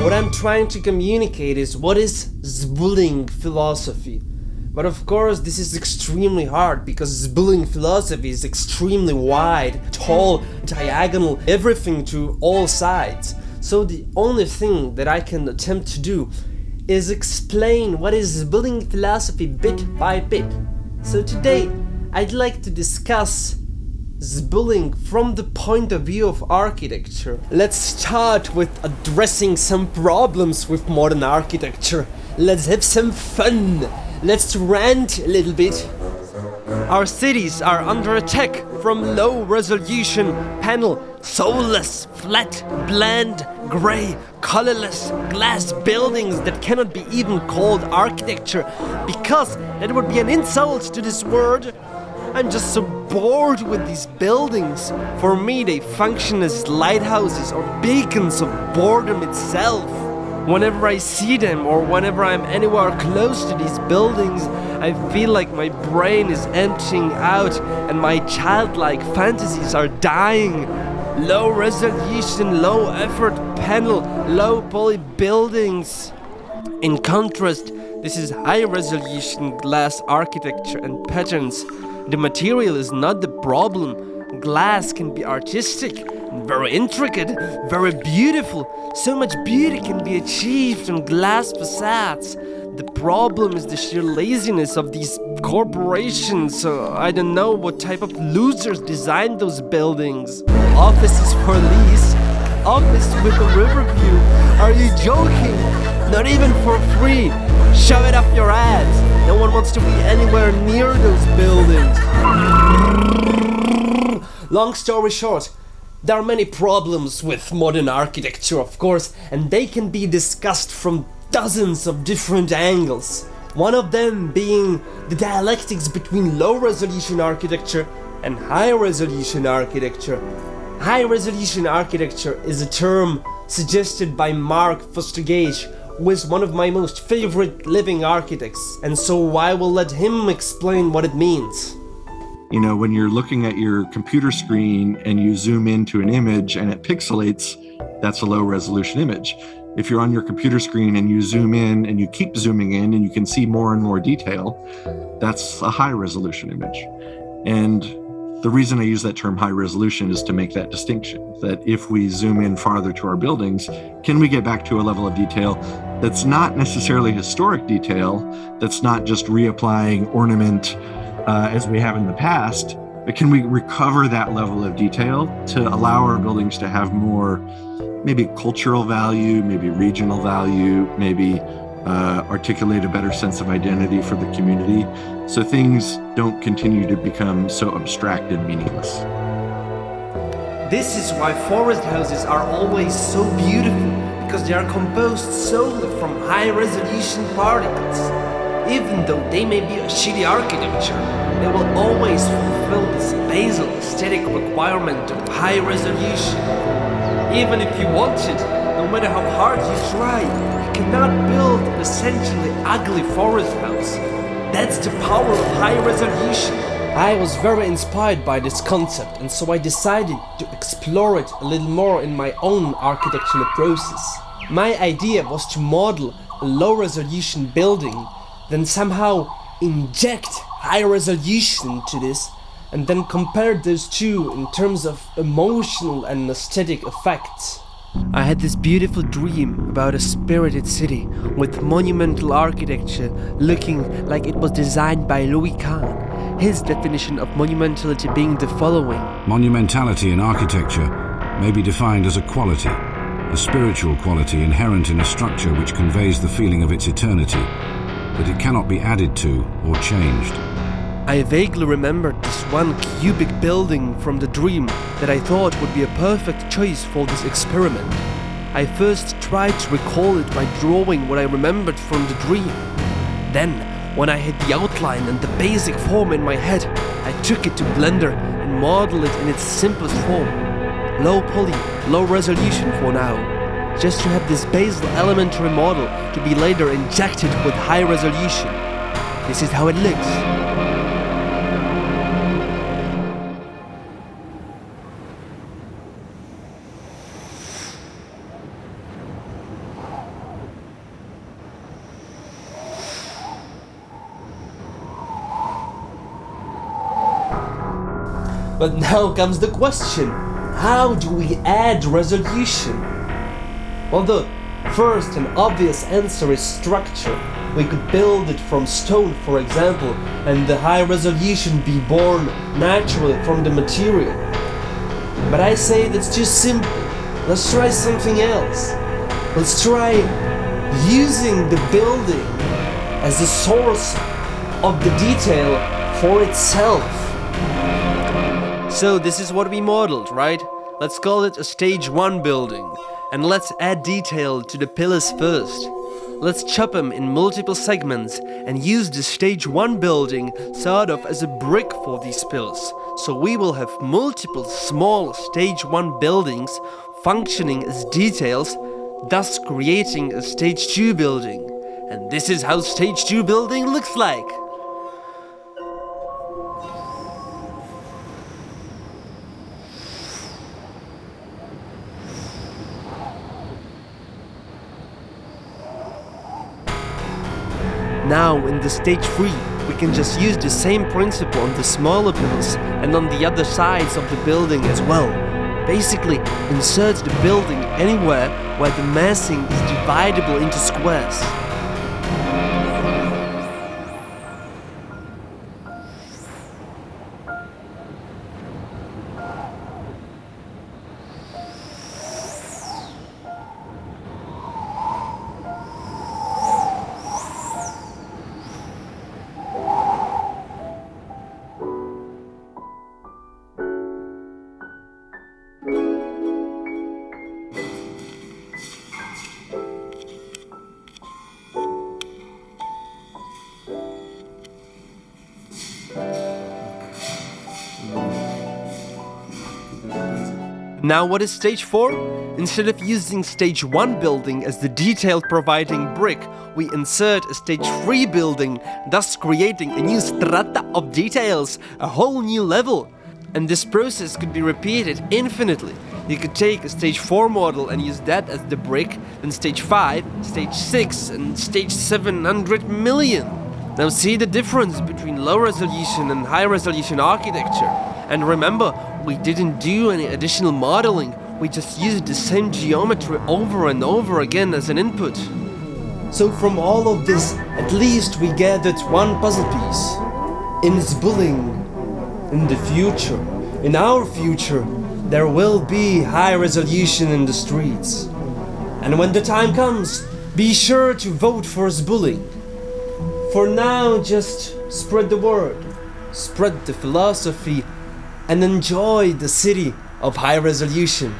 What I'm trying to communicate is what is Zbuling philosophy. But of course this is extremely hard because Zbuling philosophy is extremely wide, tall, diagonal, everything to all sides. So the only thing that I can attempt to do is explain what is Zbuling philosophy bit by bit. So today I'd like to discuss Zbuling from the point of view of architecture. Let's start with addressing some problems with modern architecture. Let's have some fun. Let's rant a little bit. Our cities are under attack from low-resolution panel, soulless, flat, bland, grey, colorless glass buildings that cannot be even called architecture because that would be an insult to this word. I'm just so bored with these buildings. For me, they function as lighthouses or beacons of boredom itself. Whenever I see them or whenever I'm anywhere close to these buildings, I feel like my brain is emptying out and my childlike fantasies are dying. Low resolution, low effort panel, low poly buildings. In contrast, this is high resolution glass architecture and patterns. The material is not the problem. Glass can be artistic, very intricate, very beautiful. So much beauty can be achieved on glass facades. The problem is the sheer laziness of these corporations. I don't know what type of losers designed those buildings. Offices for lease, office with a river view. Are you joking? Not even for free. Shove it up your ass. No one wants to be anywhere near those buildings. Long story short, there are many problems with modern architecture, of course, and they can be discussed from dozens of different angles. One of them being the dialectics between low-resolution architecture and high-resolution architecture. High-resolution architecture is a term suggested by Mark Foster Gage, who is one of my most favorite living architects, and so I will let him explain what it means. You know, when you're looking at your computer screen and you zoom into an image and it pixelates, that's a low resolution image. If you're on your computer screen and you zoom in and you keep zooming in and you can see more and more detail, that's a high resolution image. And the reason I use that term high resolution is to make that distinction, that if we zoom in farther to our buildings, can we get back to a level of detail that's not necessarily historic detail, that's not just reapplying ornament as we have in the past, but can we recover that level of detail to allow our buildings to have more maybe cultural value, maybe regional value, maybe articulate a better sense of identity for the community, so things don't continue to become so abstract and meaningless. This is why forest houses are always so beautiful, because they are composed solely from high-resolution particles. Even though they may be a shitty architecture, they will always fulfill this basal aesthetic requirement of high resolution. Even if you want it, no matter how hard you try, you cannot build an essentially ugly forest house. That's the power of high resolution. I was very inspired by this concept, and so I decided to explore it a little more in my own architectural process. My idea was to model a low-resolution building, then somehow inject high resolution to this, and then compare those two in terms of emotional and aesthetic effects. I had this beautiful dream about a spirited city with monumental architecture looking like it was designed by Kahn. His definition of monumentality being the following. Monumentality in architecture may be defined as a quality, a spiritual quality inherent in a structure which conveys the feeling of its eternity, that it cannot be added to or changed. I vaguely remembered this one cubic building from the dream that I thought would be a perfect choice for this experiment. I first tried to recall it by drawing what I remembered from the dream. Then, when I had the outline and the basic form in my head, I took it to Blender and modeled it in its simplest form. Low poly, low resolution for now. Just to have this basal elementary model to be later injected with high resolution. This is how it looks. But now comes the question, how do we add resolution? Well, the first and obvious answer is structure. We could build it from stone, for example, and the high resolution be born naturally from the material. But I say that's too simple. Let's try something else. Let's try using the building as a source of the detail for itself. So this is what we modeled, right? Let's call it a stage 1 building. And let's add detail to the pillars first. Let's chop them in multiple segments and use the stage 1 building sort of as a brick for these pillars. So we will have multiple small stage 1 buildings functioning as details, thus creating a stage 2 building. And this is how stage 2 building looks like. Now in the stage 3, we can just use the same principle on the smaller pillars and on the other sides of the building as well. Basically, insert the building anywhere where the massing is dividable into squares. Now what is stage 4? Instead of using stage 1 building as the detail providing brick, we insert a stage 3 building, thus creating a new strata of details, a whole new level. And this process could be repeated infinitely. You could take a stage 4 model and use that as the brick, then stage 5, stage 6 and stage 700 million. Now see the difference between low resolution and high resolution architecture. And remember, we didn't do any additional modeling, we just used the same geometry over and over again as an input. So from all of this, at least we gathered one puzzle piece. In Zbuling, in the future, in our future, there will be high resolution in the streets. And when the time comes, be sure to vote for Zbuling. For now, just spread the word, spread the philosophy, and enjoy the city of high resolution.